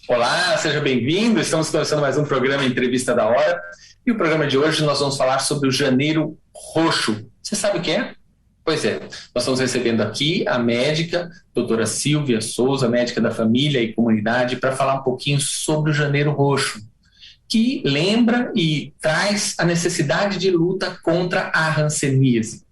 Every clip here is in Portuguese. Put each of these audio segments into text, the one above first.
Olá, seja bem-vindo. Estamos começando mais um programa Entrevista da Hora. E o programa de hoje nós vamos falar sobre o Janeiro Roxo. Você sabe o que é? Pois é, nós estamos recebendo aqui a médica, doutora Silvia Souza, médica da família e comunidade, para falar um pouquinho sobre o Janeiro Roxo, que lembra e traz a necessidade de luta contra a hanseníase.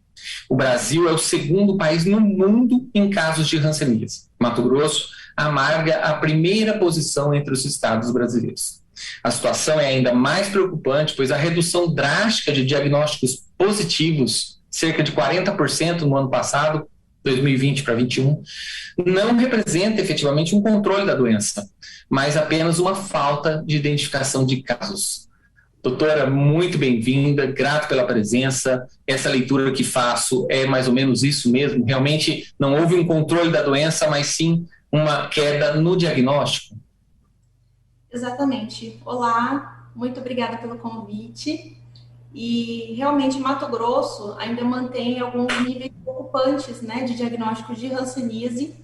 O Brasil é o segundo país no mundo em casos de hanseníase. Mato Grosso amarga a primeira posição entre os estados brasileiros. A situação é ainda mais preocupante, pois a redução drástica de diagnósticos positivos, cerca de 40% no ano passado, 2020 para 2021, não representa efetivamente um controle da doença, mas apenas uma falta de identificação de casos. Doutora, muito bem-vinda, grato pela presença. Essa leitura que faço é mais ou menos isso mesmo? Realmente não houve um controle da doença, mas sim uma queda no diagnóstico? Exatamente. Olá, muito obrigada pelo convite. E realmente Mato Grosso ainda mantém alguns níveis preocupantes, né, de diagnósticos de hanseníase,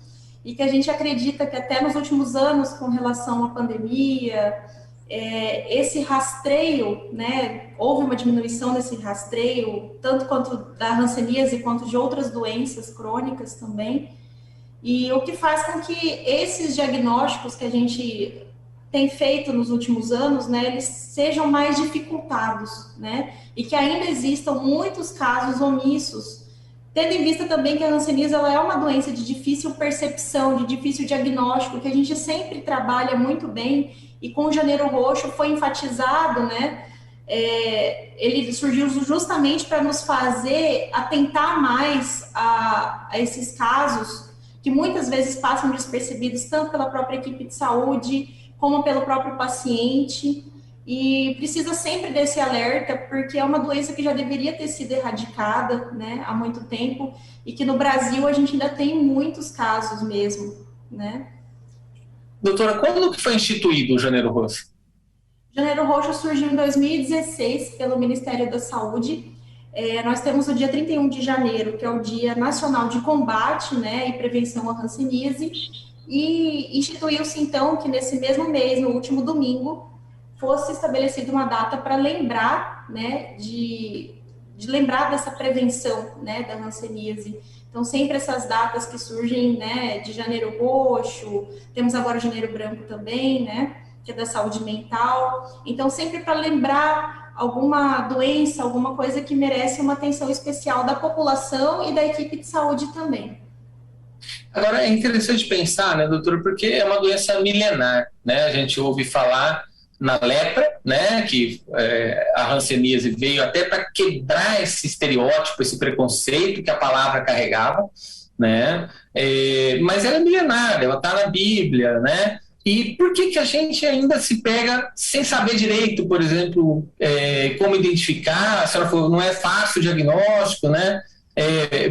e que a gente acredita que até nos últimos anos, com relação à pandemia, esse rastreio, né, houve uma diminuição desse rastreio, tanto quanto da hanseníase quanto de outras doenças crônicas também, e o que faz com que esses diagnósticos que a gente tem feito nos últimos anos, né, eles sejam mais dificultados, né, e que ainda existam muitos casos omissos, tendo em vista também que a hanseníase ela é uma doença de difícil percepção, de difícil diagnóstico, que a gente sempre trabalha muito bem, e com o Janeiro Roxo foi enfatizado, né, ele surgiu justamente para nos fazer atentar mais a esses casos que muitas vezes passam despercebidos tanto pela própria equipe de saúde como pelo próprio paciente, e precisa sempre desse alerta, porque é uma doença que já deveria ter sido erradicada, né, há muito tempo, e que no Brasil a gente ainda tem muitos casos mesmo, né. Doutora, quando que foi instituído o Janeiro Roxo? Janeiro Roxo surgiu em 2016 pelo Ministério da Saúde. Nós temos o dia 31 de janeiro, que é o Dia Nacional de Combate, né, e Prevenção à Hanseníase, e instituiu-se então que nesse mesmo mês, no último domingo, fosse estabelecida uma data para lembrar, né, de lembrar dessa prevenção, né, da hanseníase. Então, sempre essas datas que surgem, né, de Janeiro Roxo, temos agora o Janeiro Branco também, né, que é da saúde mental. Então, sempre para lembrar alguma doença, alguma coisa que merece uma atenção especial da população e da equipe de saúde também. Agora, é interessante pensar, né, doutora, porque é uma doença milenar, né? A gente ouve falar na lepra, né, que a hanseníase veio até para quebrar esse estereótipo, esse preconceito que a palavra carregava, né? Mas ela é milenar, ela está na Bíblia, né? E por que a gente ainda se pega sem saber direito, por exemplo, como identificar? A senhora falou, não é fácil o diagnóstico, né?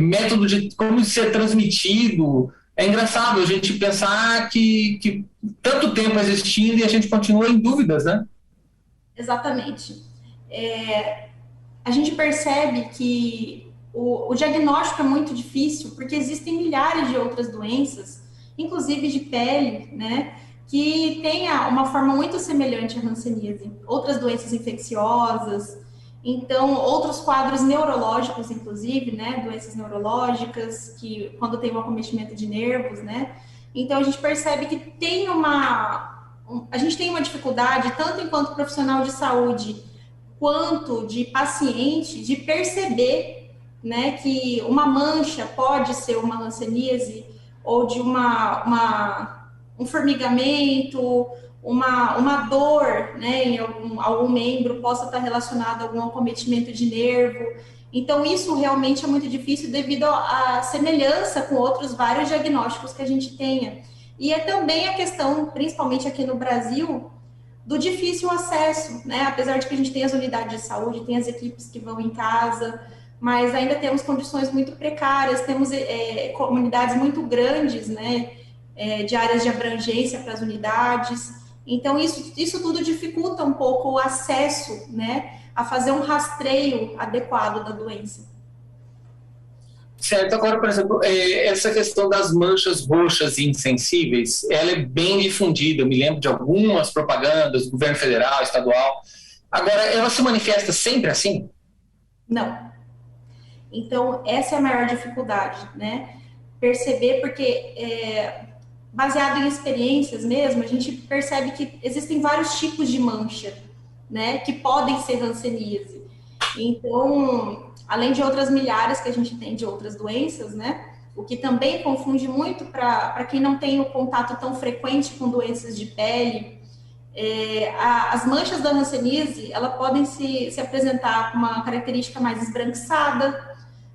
Método de como ser transmitido. É engraçado a gente pensar que tanto tempo existindo e a gente continua em dúvidas, né? Exatamente. A gente percebe que o diagnóstico é muito difícil, porque existem milhares de outras doenças, inclusive de pele, né, que têm uma forma muito semelhante à hanseníase. Outras doenças infecciosas, então, outros quadros neurológicos, inclusive, né, doenças neurológicas, que quando tem um acometimento de nervos, né, então a gente percebe que a gente tem uma dificuldade, tanto enquanto profissional de saúde, quanto de paciente, de perceber, né, que uma mancha pode ser uma hanseníase, ou de um formigamento, uma dor, né, em algum membro possa estar relacionado a algum acometimento de nervo. Então, isso realmente é muito difícil devido à semelhança com outros vários diagnósticos que a gente tenha. E é também a questão, principalmente aqui no Brasil, do difícil acesso, né? Apesar de que a gente tem as unidades de saúde, tem as equipes que vão em casa, mas ainda temos condições muito precárias, temos comunidades muito grandes, né? De áreas de abrangência para as unidades. Então, isso tudo dificulta um pouco o acesso, né? A fazer um rastreio adequado da doença. Certo, agora, por exemplo, essa questão das manchas roxas insensíveis, ela é bem difundida. Eu me lembro de algumas propagandas do governo federal, estadual. Agora, ela se manifesta sempre assim? Não. Então, essa é a maior dificuldade, né? Perceber, porque baseado em experiências mesmo, a gente percebe que existem vários tipos de mancha, né? Que podem ser hanseníase. Então, além de outras milhares que a gente tem de outras doenças, né? O que também confunde muito para quem não tem o contato tão frequente com doenças de pele, as manchas da hanseníase, elas podem se apresentar com uma característica mais esbranquiçada,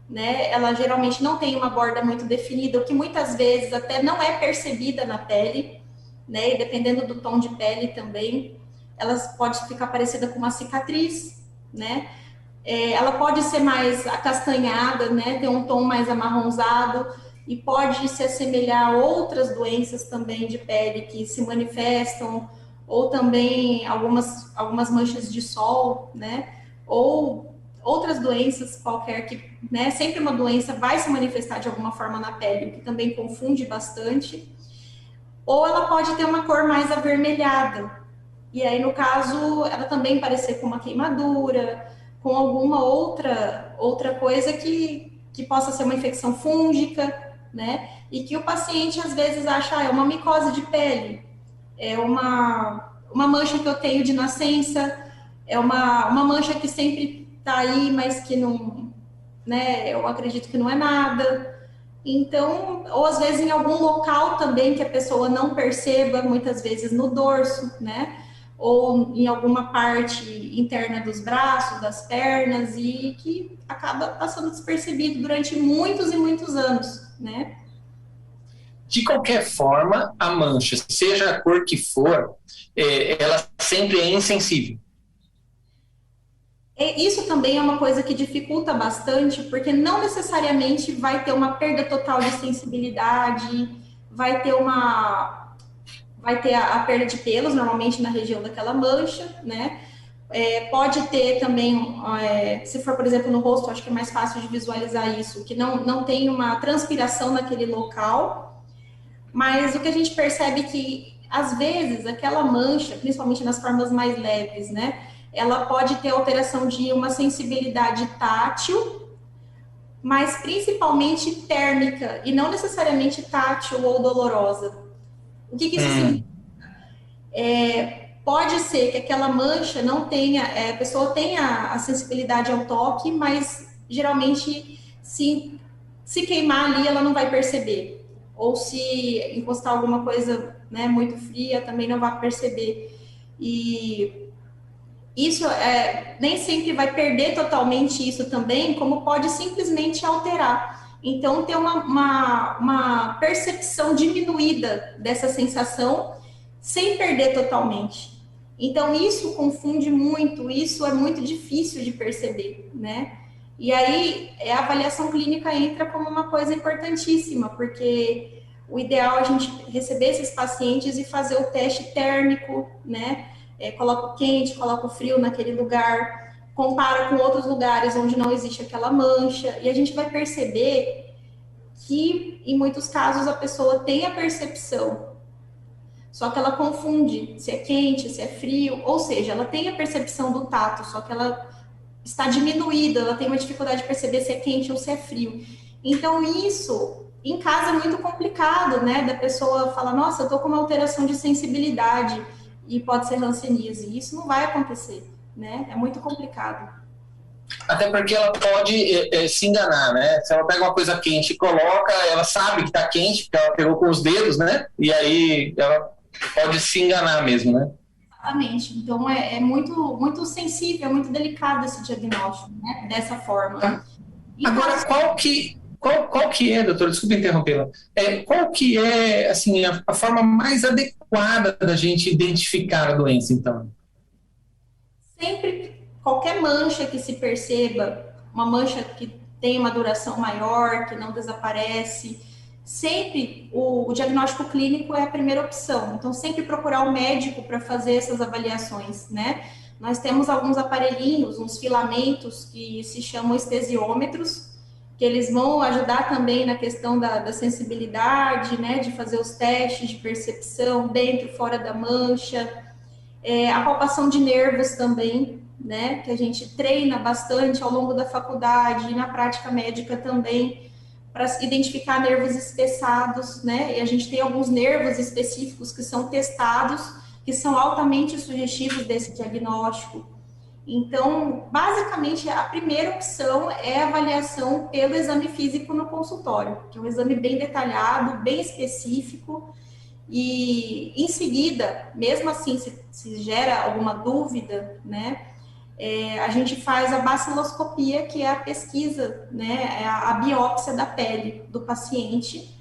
né? Ela geralmente não tem uma borda muito definida, o que muitas vezes até não é percebida na pele, né? E dependendo do tom de pele também, ela pode ficar parecida com uma cicatriz, né? Ela pode ser mais acastanhada, né? Ter um tom mais amarronzado e pode se assemelhar a outras doenças também de pele que se manifestam, ou também algumas manchas de sol, né? Ou outras doenças qualquer que, né? Sempre uma doença vai se manifestar de alguma forma na pele, o que também confunde bastante. Ou ela pode ter uma cor mais avermelhada. E aí, no caso, ela também parecer com uma queimadura, com alguma outra coisa que possa ser uma infecção fúngica, né? E que o paciente às vezes acha, é uma micose de pele, é uma mancha que eu tenho de nascença, é uma mancha que sempre tá aí, mas que não, né? Eu acredito que não é nada. Então, ou às vezes em algum local também que a pessoa não perceba, muitas vezes no dorso, né? Ou em alguma parte interna dos braços, das pernas, e que acaba passando despercebido durante muitos e muitos anos, né? De qualquer forma, a mancha, seja a cor que for, ela sempre é insensível. Isso também é uma coisa que dificulta bastante, porque não necessariamente vai ter uma perda total de sensibilidade, vai ter a perda de pelos, normalmente na região daquela mancha, né? Pode ter também, se for, por exemplo, no rosto, acho que é mais fácil de visualizar isso, que não tem uma transpiração naquele local, mas o que a gente percebe é que, às vezes, aquela mancha, principalmente nas formas mais leves, né? Ela pode ter alteração de uma sensibilidade tátil, mas principalmente térmica, e não necessariamente tátil ou dolorosa. O que isso significa? Pode ser que aquela mancha não tenha, a pessoa tenha a sensibilidade ao toque, mas geralmente se queimar ali ela não vai perceber. Ou se encostar alguma coisa, né, muito fria, também não vai perceber. E isso nem sempre vai perder totalmente isso também, como pode simplesmente alterar. Então, ter uma percepção diminuída dessa sensação sem perder totalmente. Então, isso confunde muito, isso é muito difícil de perceber, né? E aí, a avaliação clínica entra como uma coisa importantíssima, porque o ideal é a gente receber esses pacientes e fazer o teste térmico, né? Coloca o quente, coloca o frio naquele lugar, compara com outros lugares onde não existe aquela mancha, e a gente vai perceber que, em muitos casos, a pessoa tem a percepção, só que ela confunde se é quente, se é frio, ou seja, ela tem a percepção do tato, só que ela está diminuída, ela tem uma dificuldade de perceber se é quente ou se é frio. Então, isso, em casa, é muito complicado, né? Da pessoa falar, nossa, eu tô com uma alteração de sensibilidade e pode ser hanseníase. Isso não vai acontecer, né? É muito complicado. Até porque ela pode se enganar, né? Se ela pega uma coisa quente e coloca, ela sabe que está quente, porque ela pegou com os dedos, né? E aí ela pode se enganar mesmo, né? Exatamente. Então, é muito, muito sensível, é muito delicado esse diagnóstico, né? Dessa forma. Agora, qual que é, doutora, desculpa interrompê-la, qual que é, assim, a forma mais adequada da gente identificar a doença, então? Sempre, qualquer mancha que se perceba, uma mancha que tem uma duração maior, que não desaparece, sempre o diagnóstico clínico é a primeira opção. Então, sempre procurar o médico para fazer essas avaliações, né? Nós temos alguns aparelhinhos, uns filamentos que se chamam estesiômetros, que eles vão ajudar também na questão da sensibilidade, né, de fazer os testes de percepção dentro e fora da mancha, a palpação de nervos também, né, que a gente treina bastante ao longo da faculdade e na prática médica também, para identificar nervos espessados, né, e a gente tem alguns nervos específicos que são testados, que são altamente sugestivos desse diagnóstico. Então, basicamente, a primeira opção é a avaliação pelo exame físico no consultório, que é um exame bem detalhado, bem específico, e em seguida, mesmo assim, se gera alguma dúvida, né, a gente faz a baciloscopia, que é a pesquisa, né, a biópsia da pele do paciente,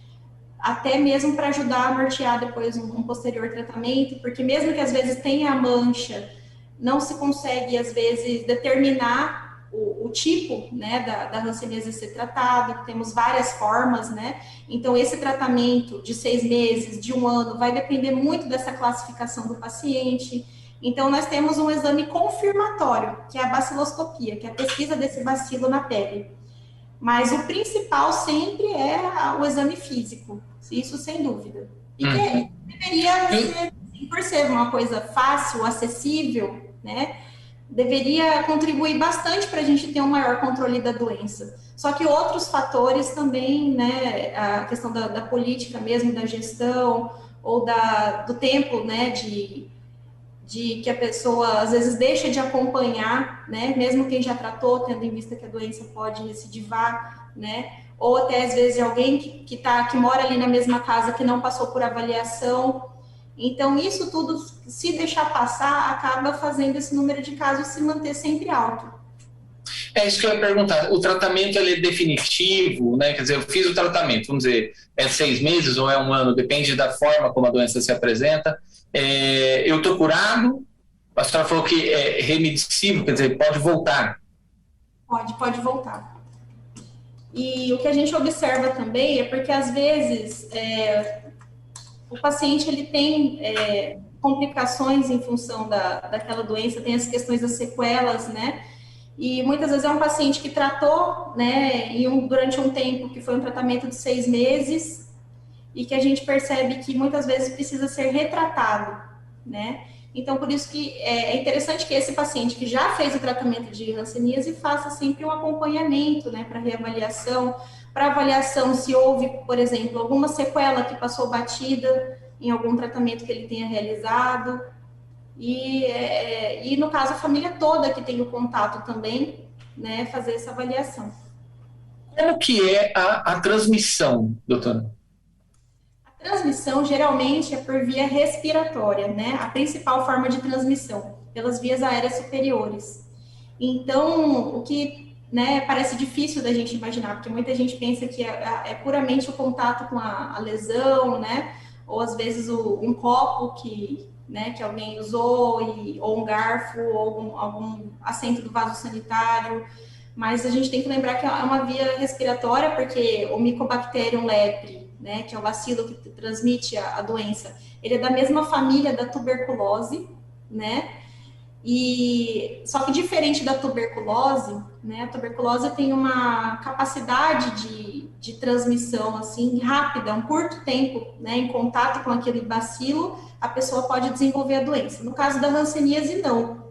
até mesmo para ajudar a nortear depois um posterior tratamento, porque mesmo que às vezes tenha a mancha, não se consegue, às vezes, determinar o tipo, né, da hanseníase a ser tratado, temos várias formas, né, então esse tratamento de 6 meses, de 1 ano, vai depender muito dessa classificação do paciente. Então nós temos um exame confirmatório, que é a baciloscopia, que é a pesquisa desse bacilo na pele. Mas o principal sempre é o exame físico, isso sem dúvida. E que deveria ser, por ser uma coisa fácil, acessível, né, deveria contribuir bastante para a gente ter um maior controle da doença. Só que outros fatores também, né, a questão da política mesmo, da gestão, ou do tempo, né, de que a pessoa às vezes deixa de acompanhar, né, mesmo quem já tratou, tendo em vista que a doença pode recidivar, né, ou até às vezes alguém que mora ali na mesma casa que não passou por avaliação. Então isso tudo, se deixar passar, acaba fazendo esse número de casos se manter sempre alto. É isso que eu ia perguntar. O tratamento ele é definitivo, né? Quer dizer, eu fiz o tratamento, vamos dizer, é 6 meses ou é 1 ano, depende da forma como a doença se apresenta. Eu estou curado, a senhora falou que é remissível, quer dizer, pode voltar. Pode voltar. E o que a gente observa também é porque, às vezes, o paciente ele tem complicações em função daquela doença, tem as questões das sequelas, né? E muitas vezes é um paciente que tratou, né, durante um tempo, que foi um tratamento de 6 meses, e que a gente percebe que muitas vezes precisa ser retratado, né? Então, por isso que é interessante que esse paciente que já fez o tratamento de hanseníase faça sempre um acompanhamento, né, para reavaliação, para avaliação se houve, por exemplo, alguma sequela que passou batida em algum tratamento que ele tenha realizado, e no caso a família toda que tem o contato também, né, fazer essa avaliação. Como que é a transmissão, doutora? A transmissão geralmente é por via respiratória, né? A principal forma de transmissão, pelas vias aéreas superiores. Então, o que, né, parece difícil da gente imaginar, porque muita gente pensa que é puramente o contato com a lesão, né? Ou às vezes um copo que alguém usou, ou um garfo, ou algum assento do vaso sanitário. Mas a gente tem que lembrar que é uma via respiratória, porque o Mycobacterium lepre, né, que é o bacilo que transmite a doença, ele é da mesma família da tuberculose, né? E só que diferente da tuberculose, né, a tuberculose tem uma capacidade de transmissão assim rápida, um curto tempo, né, em contato com aquele bacilo, a pessoa pode desenvolver a doença. No caso da hanseníase, não.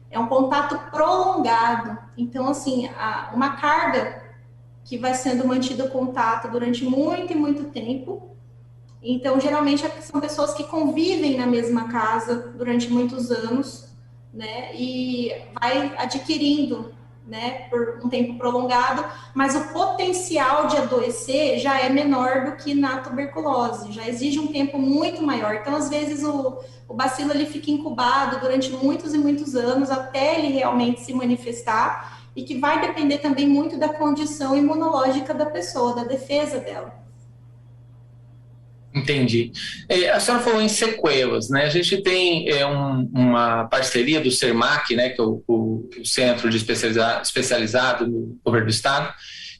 É um contato prolongado. Então, assim, uma carga que vai sendo mantido contato durante muito e muito tempo. Então, geralmente, são pessoas que convivem na mesma casa durante muitos anos, né? E vai adquirindo, né, por um tempo prolongado, mas o potencial de adoecer já é menor do que na tuberculose, já exige um tempo muito maior. Então, às vezes, o bacilo ele fica incubado durante muitos e muitos anos até ele realmente se manifestar, e que vai depender também muito da condição imunológica da pessoa, da defesa dela. Entendi. A senhora falou em sequelas, né? A gente tem uma parceria do CERMAC, né, que é o Centro de Especializado no Governo do Estado,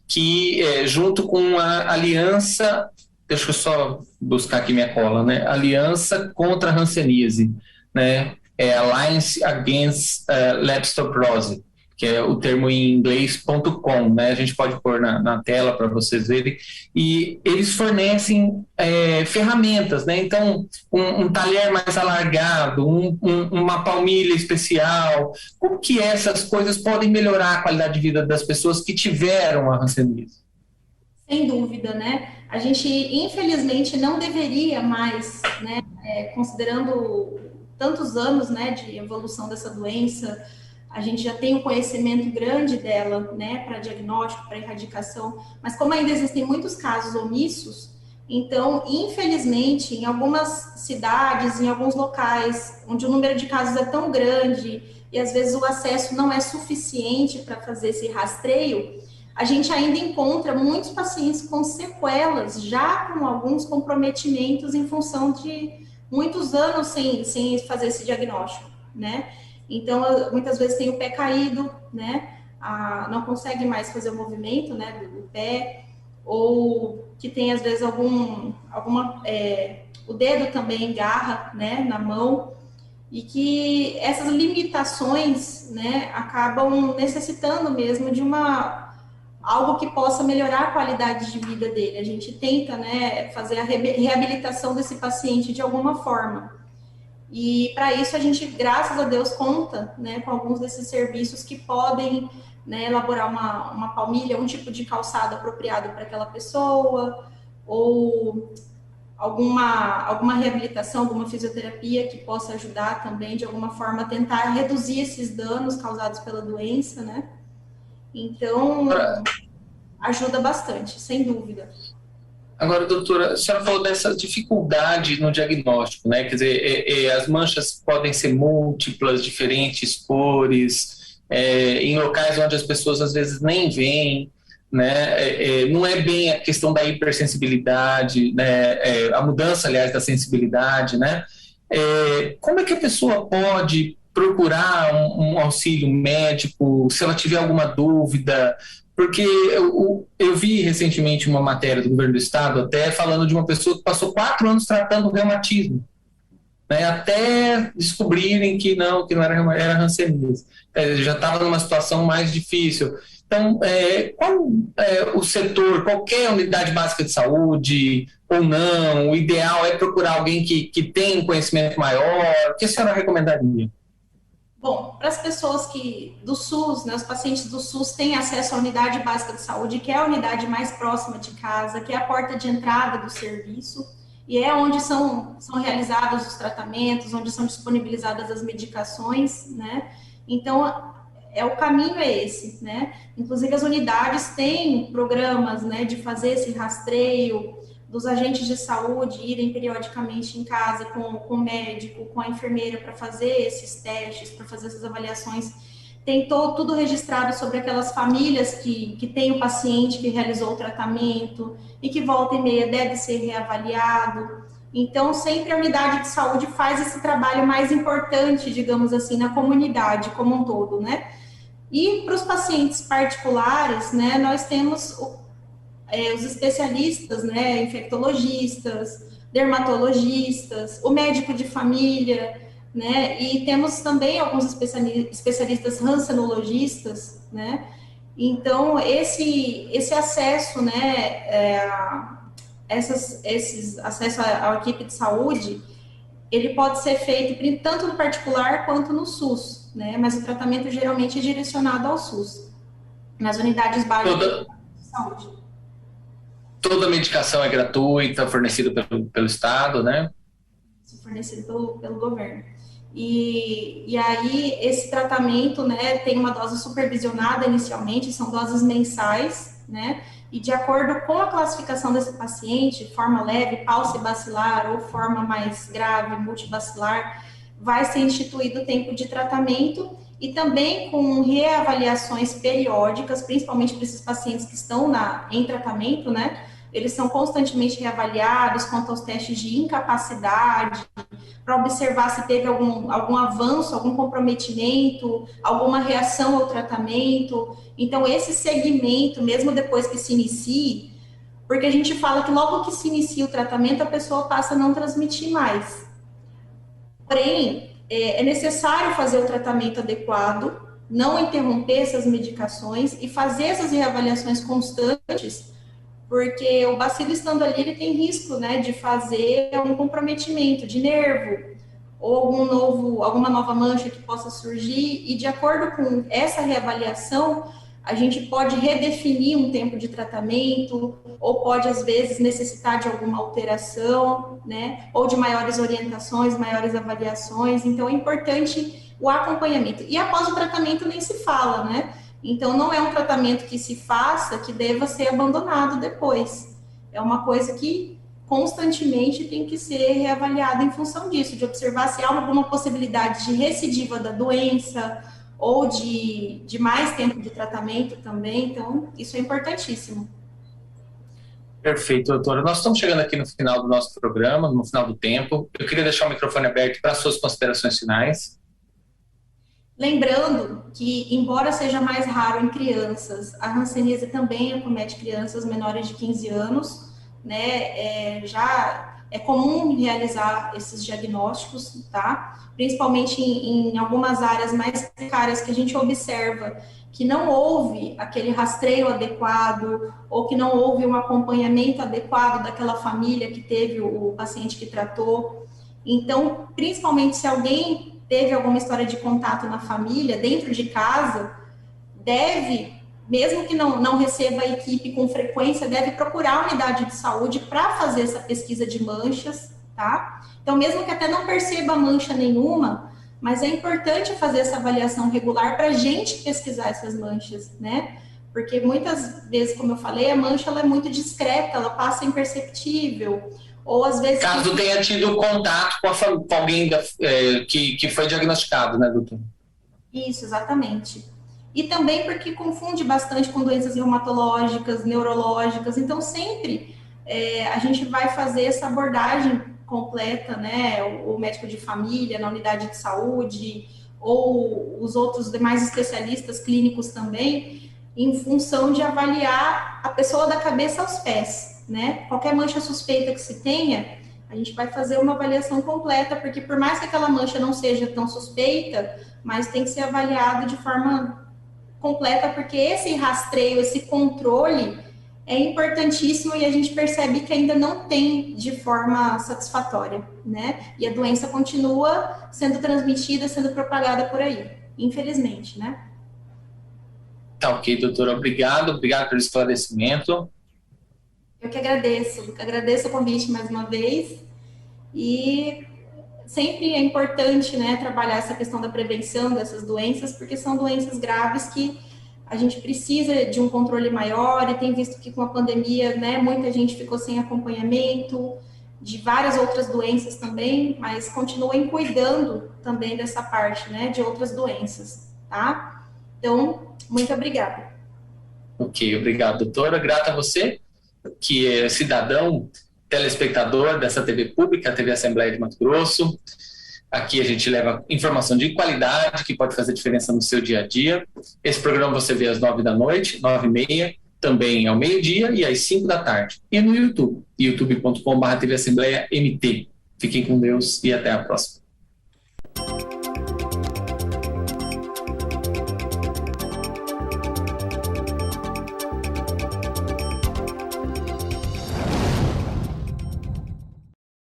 que junto com a Aliança, deixa eu só buscar aqui minha cola, né? Aliança contra a Hanseníase, né? Alliance Against Leptospirose, que é o termo em inglês .com, né? A gente pode pôr na tela para vocês verem, e eles fornecem ferramentas, né? Então, um talher mais alargado, uma palmilha especial, como que essas coisas podem melhorar a qualidade de vida das pessoas que tiveram a hanseníase? Sem dúvida, né? A gente, infelizmente, não deveria mais, né, considerando tantos anos, né, de evolução dessa doença, a gente já tem um conhecimento grande dela, né, para diagnóstico, para erradicação, mas como ainda existem muitos casos omissos, então, infelizmente, em algumas cidades, em alguns locais, onde o número de casos é tão grande e às vezes o acesso não é suficiente para fazer esse rastreio, a gente ainda encontra muitos pacientes com sequelas, já com alguns comprometimentos em função de muitos anos sem fazer esse diagnóstico, né? Então, muitas vezes tem o pé caído, né? Não consegue mais fazer o movimento, né, do pé, ou que tem, às vezes, o dedo também engarra, né, na mão, e que essas limitações, né, acabam necessitando mesmo de algo que possa melhorar a qualidade de vida dele. A gente tenta, né, fazer a reabilitação desse paciente de alguma forma. E para isso a gente, graças a Deus, conta, né, com alguns desses serviços que podem, né, elaborar uma palmilha, um tipo de calçado apropriado para aquela pessoa, ou alguma reabilitação, alguma fisioterapia que possa ajudar também, de alguma forma, a tentar reduzir esses danos causados pela doença, né? Então, ajuda bastante, sem dúvida. Agora, doutora, a senhora falou dessa dificuldade no diagnóstico, né? Quer dizer, as manchas podem ser múltiplas, diferentes cores, em locais onde as pessoas às vezes nem veem, né? Não é bem a questão da hipersensibilidade, né? A mudança, aliás, da sensibilidade, né? Como é que a pessoa pode procurar um auxílio médico se ela tiver alguma dúvida? Porque eu vi recentemente uma matéria do governo do estado até falando de uma pessoa que passou 4 anos tratando o reumatismo, né, até descobrirem que não era hanseníase. Já estava numa situação mais difícil. Então, qual o setor, qualquer unidade básica de saúde ou não, o ideal é procurar alguém que tem um conhecimento maior? O que a senhora recomendaria? Bom, para as pessoas do SUS, né, os pacientes do SUS têm acesso à unidade básica de saúde, que é a unidade mais próxima de casa, que é a porta de entrada do serviço, e é onde são realizados os tratamentos, onde são disponibilizadas as medicações, né? Então, o caminho é esse, né? Inclusive, as unidades têm programas, né, de fazer esse rastreio, dos agentes de saúde irem periodicamente em casa com o médico, com a enfermeira para fazer esses testes, para fazer essas avaliações. Tem tudo registrado sobre aquelas famílias que tem o paciente que realizou o tratamento e que volta e meia deve ser reavaliado. Então, sempre a unidade de saúde faz esse trabalho mais importante, digamos assim, na comunidade como um todo, né? E para os pacientes particulares, né, nós temos os especialistas, né, infectologistas, dermatologistas, o médico de família, né, e temos também alguns especialistas rancenologistas, né, então esse acesso, né, esse acesso à equipe de saúde, ele pode ser feito tanto no particular quanto no SUS, né, mas o tratamento geralmente é direcionado ao SUS, nas unidades básicas de saúde. Toda a medicação é gratuita, fornecida pelo Estado, né? Fornecido pelo governo. E aí, esse tratamento, né, tem uma dose supervisionada inicialmente, são doses mensais, né? E de acordo com a classificação desse paciente, forma leve, paucibacilar ou forma mais grave, multibacilar, vai ser instituído o tempo de tratamento e também com reavaliações periódicas, principalmente para esses pacientes que estão em tratamento, né? Eles são constantemente reavaliados quanto aos testes de incapacidade, para observar se teve algum avanço, algum comprometimento, alguma reação ao tratamento. Então, esse segmento, mesmo depois que se inicie, porque a gente fala que logo que se inicia o tratamento, a pessoa passa a não transmitir mais. Porém, é necessário fazer o tratamento adequado, não interromper essas medicações e fazer essas reavaliações constantes, porque o bacilo estando ali, ele tem risco, né, de fazer um comprometimento de nervo, ou alguma nova mancha que possa surgir, e de acordo com essa reavaliação, a gente pode redefinir um tempo de tratamento, ou pode, às vezes, necessitar de alguma alteração, né, ou de maiores orientações, maiores avaliações. Então, é importante o acompanhamento. E após o tratamento nem se fala, né? Então, não é um tratamento que se faça que deva ser abandonado depois. É uma coisa que constantemente tem que ser reavaliada em função disso, de observar se há alguma possibilidade de recidiva da doença ou de mais tempo de tratamento também. Então, isso é importantíssimo. Perfeito, doutora. Nós estamos chegando aqui no final do nosso programa, no final do tempo. Eu queria deixar o microfone aberto para suas considerações finais. Lembrando que, embora seja mais raro em crianças, a hanseníase também acomete crianças menores de 15 anos, né? Já é comum realizar esses diagnósticos, tá? Principalmente em algumas áreas mais precárias que a gente observa que não houve aquele rastreio adequado ou que não houve um acompanhamento adequado daquela família que teve o paciente que tratou. Então, principalmente se alguém teve alguma história de contato na família, dentro de casa, deve, mesmo que não receba a equipe com frequência, deve procurar a unidade de saúde para fazer essa pesquisa de manchas, tá? Então, mesmo que até não perceba mancha nenhuma, mas é importante fazer essa avaliação regular para a gente pesquisar essas manchas, né? Porque muitas vezes, como eu falei, a mancha ela é muito discreta, ela passa imperceptível. Ou às vezes. Caso tenha tido contato com alguém que foi diagnosticado, né, doutor? Isso, exatamente. E também porque confunde bastante com doenças reumatológicas, neurológicas. Então, sempre a gente vai fazer essa abordagem completa, né? O médico de família, na unidade de saúde, ou os outros demais especialistas clínicos também, em função de avaliar a pessoa da cabeça aos pés, né? Qualquer mancha suspeita que se tenha, a gente vai fazer uma avaliação completa, porque por mais que aquela mancha não seja tão suspeita, mas tem que ser avaliado de forma completa, porque esse rastreio, esse controle é importantíssimo e a gente percebe que ainda não tem de forma satisfatória, né? E a doença continua sendo transmitida, sendo propagada por aí, infelizmente, né? Tá ok, doutora. Obrigado pelo esclarecimento. Eu que agradeço o convite mais uma vez e sempre é importante, né, trabalhar essa questão da prevenção dessas doenças, porque são doenças graves que a gente precisa de um controle maior e tem visto que com a pandemia, né, muita gente ficou sem acompanhamento de várias outras doenças também, mas continuem cuidando também dessa parte, né, de outras doenças, tá? Então, muito obrigada. Ok, obrigado, doutora. Grato a você, que é cidadão, telespectador dessa TV pública, a TV Assembleia de Mato Grosso. Aqui a gente leva informação de qualidade que pode fazer diferença no seu dia a dia. Esse programa você vê às 9 da noite, 9h30, também ao meio-dia e às 5 da tarde. E no YouTube, youtube.com/TV Assembleia MT. Fiquem com Deus e até a próxima.